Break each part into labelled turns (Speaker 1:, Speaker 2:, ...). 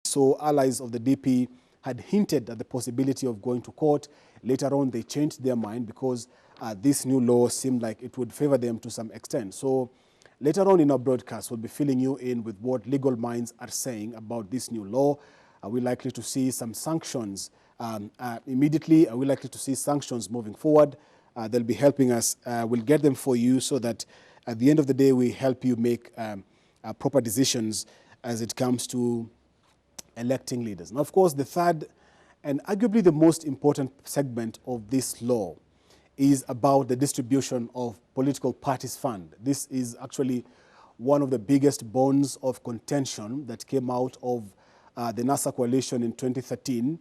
Speaker 1: So allies of the DP had hinted at the possibility of going to court. Later on, they changed their mind because this new law seemed like it would favor them to some extent. So later on in our broadcast, we'll be filling you in with what legal minds are saying about this new law. Are we likely to see some sanctions immediately? Are we likely to see sanctions moving forward? They'll be helping us. We'll get them for you so that at the end of the day, we help you make proper decisions as it comes to electing leaders. Now, of course, the third and arguably the most important segment of this law is about the distribution of political parties' fund. This is actually one of the biggest bones of contention that came out of the NASA coalition in 2013.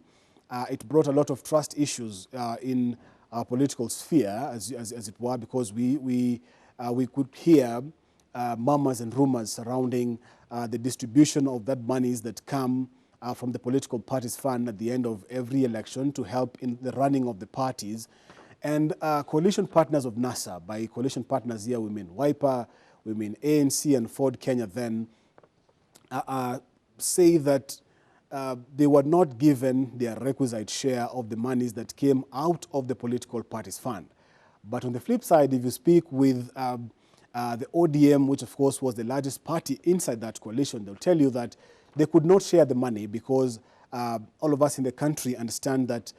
Speaker 1: It brought a lot of trust issues in our political sphere, as it were, because we could hear murmurs and rumors surrounding the distribution of that monies that come from the political parties fund at the end of every election to help in the running of the parties. And coalition partners of NASA, by coalition partners here we mean WIPA, we mean ANC and Ford Kenya then, say that they were not given their requisite share of the monies that came out of the political parties fund. But on the flip side, if you speak with the ODM, which of course was the largest party inside that coalition, they'll tell you that they could not share the money because all of us in the country understand that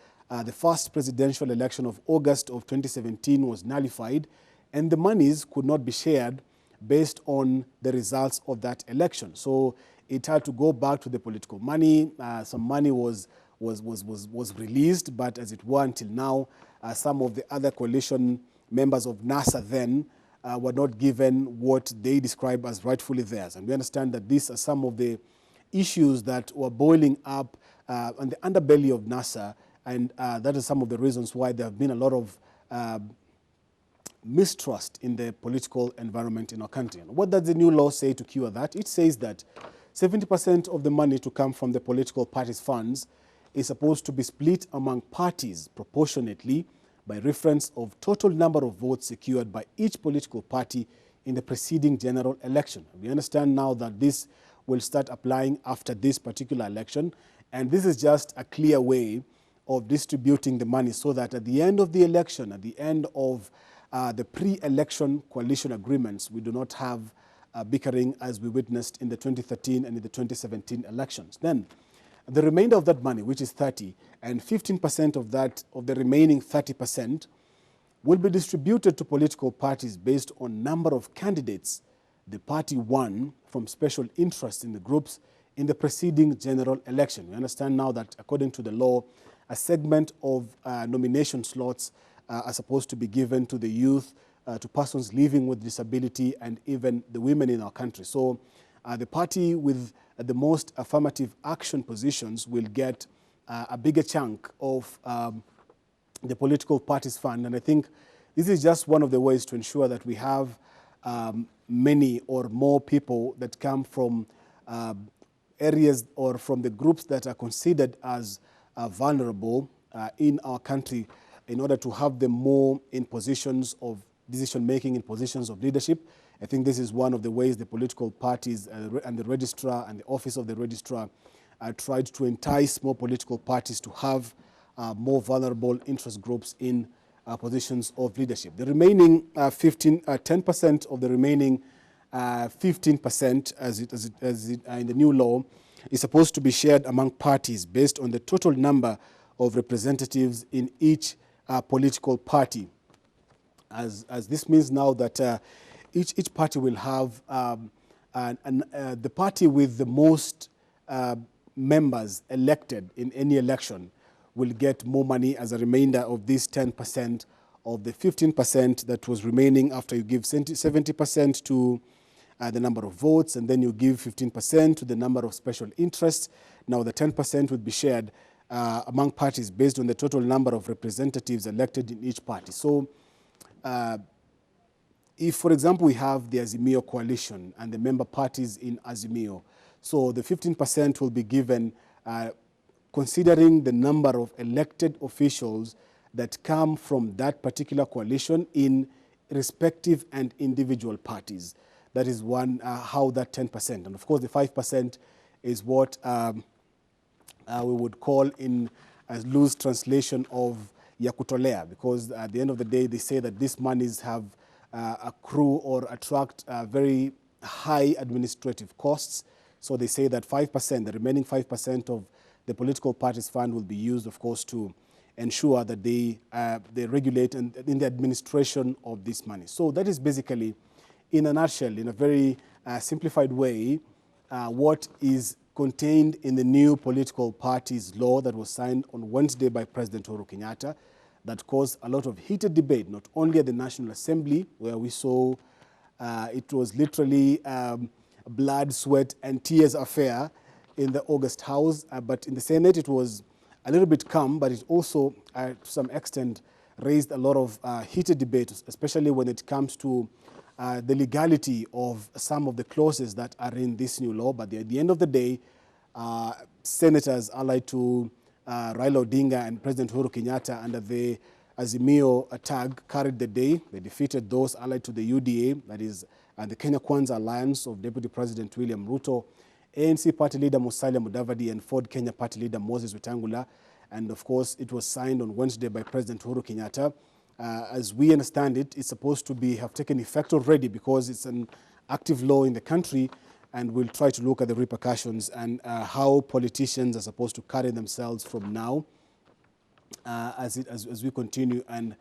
Speaker 1: the first presidential election of August of 2017 was nullified, and the monies could not be shared based on the results of that election. So it had to go back to the political money. Some money was released, but as it were until now, some of the other coalition members of NASA then were not given what they describe as rightfully theirs. And we understand that these are some of the issues that were boiling up on the underbelly of NASA, and that is some of the reasons why there have been a lot of mistrust in the political environment in our country. And what does the new law say to cure that? It says that 70% of the money to come from the political parties' funds is supposed to be split among parties proportionately by reference of total number of votes secured by each political party in the preceding general election. We understand now that this will start applying after this particular election, and this is just a clear way of distributing the money so that at the end of the election, at the end of the pre-election coalition agreements, we do not have bickering as we witnessed in the 2013 and in the 2017 elections. Then the remainder of that money, which is 30, and 15% of that, of the remaining 30%, will be distributed to political parties based on number of candidates the party won from special interest in the groups in the preceding general election. We understand now that according to the law, a segment of nomination slots are supposed to be given to the youth, to persons living with disability, and even the women in our country. So the party with the most affirmative action positions will get a bigger chunk of the political parties fund. And I think this is just one of the ways to ensure that we have many or more people that come from areas or from the groups that are considered as vulnerable in our country, in order to have them more in positions of decision-making, in positions of leadership. I think this is one of the ways the political parties and the registrar and the office of the registrar tried to entice more political parties to have more vulnerable interest groups in positions of leadership. The remaining 10% of the remaining 15%, as in the new law, is supposed to be shared among parties based on the total number of representatives in each political party. As this means now that each party will have the party with the most members elected in any election will get more money as a remainder of this 10% of the 15% that was remaining after you give 70% to the number of votes, and then you give 15% to the number of special interests. Now the 10% would be shared among parties based on the total number of representatives elected in each party. So if, for example, we have the Azimio coalition and the member parties in Azimio, so the 15% will be given considering the number of elected officials that come from that particular coalition in respective and individual parties. That is one, how that 10%. And of course, the 5% is what we would call in a loose translation of ya kutolea, because at the end of the day, they say that these monies have accrue or attract very high administrative costs. So they say that 5%, the remaining 5% of the political parties fund will be used, of course, to ensure that they regulate and in the administration of this money. So that is basically, in a nutshell, in a very simplified way, what is contained in the new political parties law that was signed on Wednesday by President Uhuru Kenyatta, that caused a lot of heated debate, not only at the National Assembly, where we saw it was literally blood, sweat, and tears affair in the August House, but in the Senate it was a little bit calm, but it also, to some extent, raised a lot of heated debate, especially when it comes to the legality of some of the clauses that are in this new law. But at the end of the day, senators allied to Raila Odinga and President Uhuru Kenyatta under the Azimio tag carried the day. They defeated those allied to the UDA, that is the Kenya Kwanza Alliance of Deputy President William Ruto, ANC Party Leader Musalia Mudavadi, and Ford Kenya Party Leader Moses Wetangula. And of course, it was signed on Wednesday by President Uhuru Kenyatta. As we understand it, it's supposed to have taken effect already because it's an active law in the country, and we'll try to look at the repercussions and how politicians are supposed to carry themselves from now as we continue and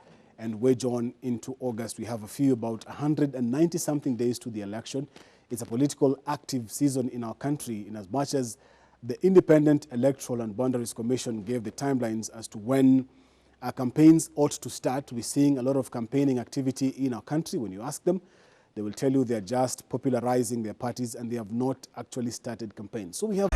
Speaker 1: wedge on into August. We have about 190-something days to the election. It's a political active season in our country, in as much as the Independent Electoral and Boundaries Commission gave the timelines as to when campaigns ought to start. We're seeing a lot of campaigning activity in our country. When you ask them, they will tell you they're just popularizing their parties and they have not actually started campaigns. So we have